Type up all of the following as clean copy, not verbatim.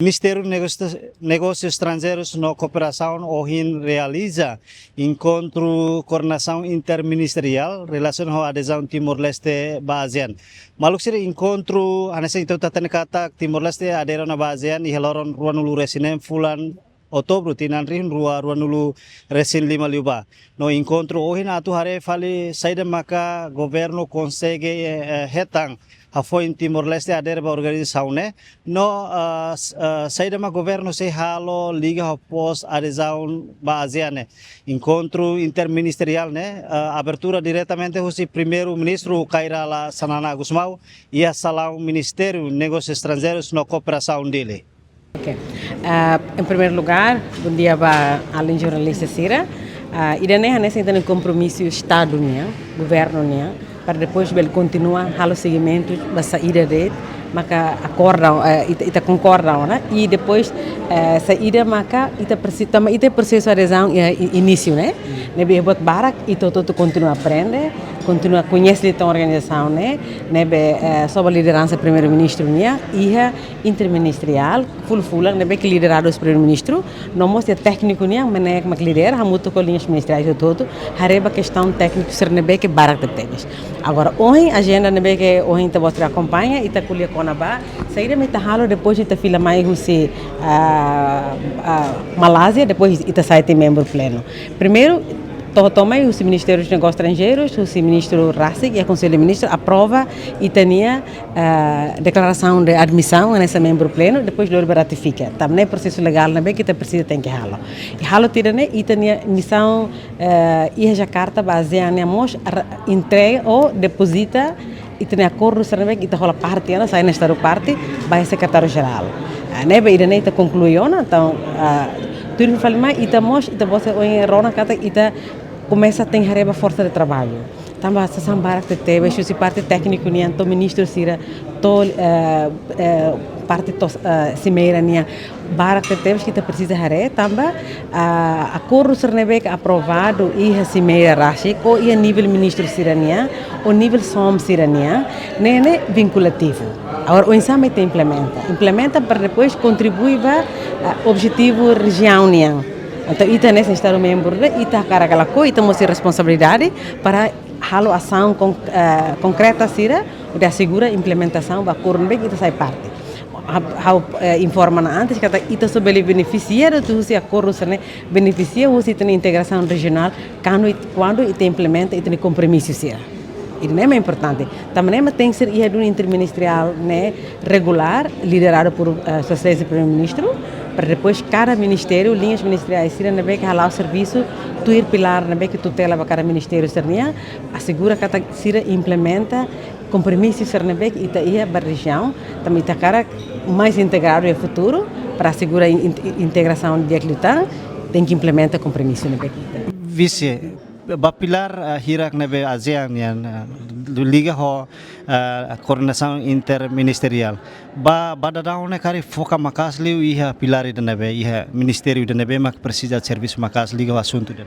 Ministério de Negócios Estrangeiros na Cooperação OHIN realiza encontro coordenação interministerial relação à adesão Timor-Leste à ASEAN. Maluk sira encontro anasa itu tatan kata Timor-Leste adera na ASEAN ihaloron ruanulu resinem fulan Outubro tinan rin ruanulu resin 5 liuba. No encontro OHIN atu hare fali saída maka governo consegue hetang foi em Timor-Leste adere ba organização né no saída ma governo se halo liga após adesão ba ASEAN né encontro interministerial né abertura diretamente o primeiro ministro Kairala Sanana Gusmao e a salão Ministério de Negócios Estrangeiros na cooperação dele. Okay. Em primeiro lugar, bom dia para além jornalista Sira. Irane nesse então compromisso Estado né, governo né, para depois ele continuar o seguimento da saída dele, maka acordam, ita concordam, né? E depois saída maka ita processo de adesão início, né? Nebe bot barak ito todo continua aprender, continua conhecer a organização, né? Nebe sob a liderança do primeiro-ministro né? E interministerial, full, nebe que liderado o primeiro-ministro, não mostra técnico né? Mas que lidera, muito com linhas ministeriais todo, hareba questão técnica ser nebe que barak de temas. Agora hoje a agenda nebe que hoje te mostra acompanha e te colhe com a saída me tahalo depois ita fila mais se Malásia depois ita sai tem membro pleno. Primeiro tomei os ministérios de negócios estrangeiros, o ministro Rassig e o conselho de ministros aprova e tinha declaração de admissão nesse membro pleno, depois ele ratifica. Também processo legal também que precisa tem que halo. E halo tira né e tinha missão e a Jakarta baseada em mos entrega ou deposita e tem acordo também que rola parte ela sai nesta parte vai secretário geral. Nebe irane ita concluiu então tudo fala mais ita mos ita você em rona kata ita começa a ter reba força de trabalho. Também a sessão barak de teve se parte técnico nia to ministro sira to parte to cimeira nia barak de teve que ita precisa hare também acordo sernebe aprovado e a cimeira rashi ko e nível ministro sirania o nível som sirania nene vinculativo. Agora o exame te implementa para depois contribuir para o objetivo região nia. Então, ita nesse estado membro, ita cara aquela coisa, ita mostra responsabilidade para a ação concreta sira, de assegura a implementação da acordo bem ita sai parte. Informa antes que ita sobre beneficiário do se acordo né beneficia o se tem integração regional quando ita implementa ita tem compromisso sira. Isso não é importante. Também tem que ser um interministerial né, regular, liderado por Sua Excelência Primeiro-Ministro, para depois cada ministério, linhas ministeriais, se não é que o serviço, tu ir pilar, não é que tutela para cada ministério, assegura que se implementa compromissos, não é que ita ia para a região, também está cara mais integrado no futuro, para assegurar a integração de agricultura, tem que implementar compromissos, não é que Vice Bapilar hirak nebe ASEAN yan liga ho coordenação interministerial badadaw ne kari foca makas liu iha pilar de nebe iha ministério de nebe mak precisa de serviço makas liga o assunto de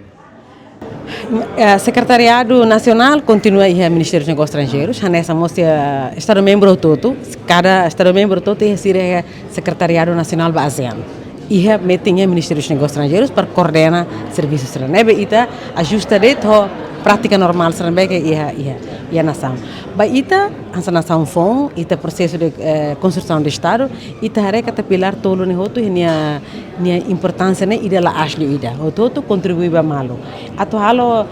Secretariado Nacional continua aí Ministério dos Negócios Estrangeiros, nessa mostra Estado membro todo, cada Estado membro todo tem Secretariado Nacional da ASEAN. E metem o Ministério dos Negócios Estrangeiros para coordenar serviços estrangeiros e ajusta de prática normal estrangeira e a nação. Baita a nação fom e processo de construção de Estado e a pilar todo o outro e a importância né e da asli ida o todo contribui para malo. Atual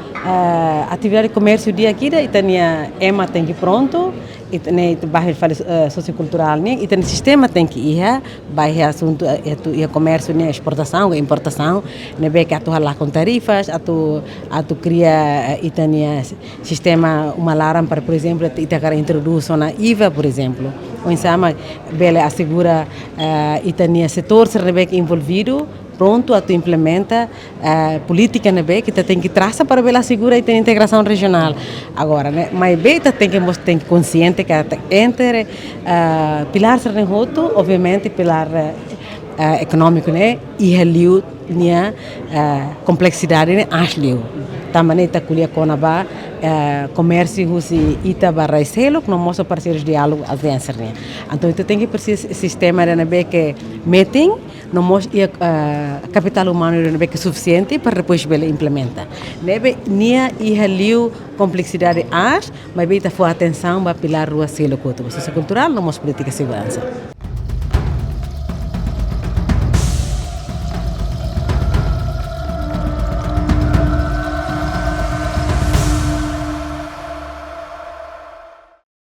atividade de comércio dia aqui e tem EMA tem que pronto e tem bairro sociocultural né e tem sistema tem que ir bairro assunto e comércio né exportação e importação né bem que atuar lá com tarifas atu cria e tem sistema uma alarme para por exemplo e tá introduz na IVA por exemplo o ensama bele assegura e tem setor ser bem envolvido pronto a tu implementa política né que tem que traçar para ela segura e ter integração regional agora né mas bem tem que consciente que entre pilar ser roto obviamente pilar econômico né e nia complexidade ne asliu. Também ita kulia konaba comércio husi ita barraiselo que não mostra parceiros de diálogo às vezes né. Então itu tem que precisar sistema de nabe que meeting não mostra capital humano de nabe que suficiente para depois bele implementa. Nebe nia ihaliu complexidade as, mas bem ita foi atenção para pilar rua selo coto. Sociocultural não mostra política de segurança.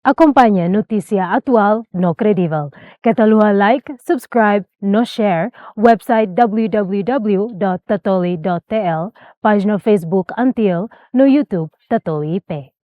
Acompanhe notícia atual no credível. Catalua like, subscribe, no share, website www.tatoli.tl, página Facebook Antil, no YouTube Tatoli IP.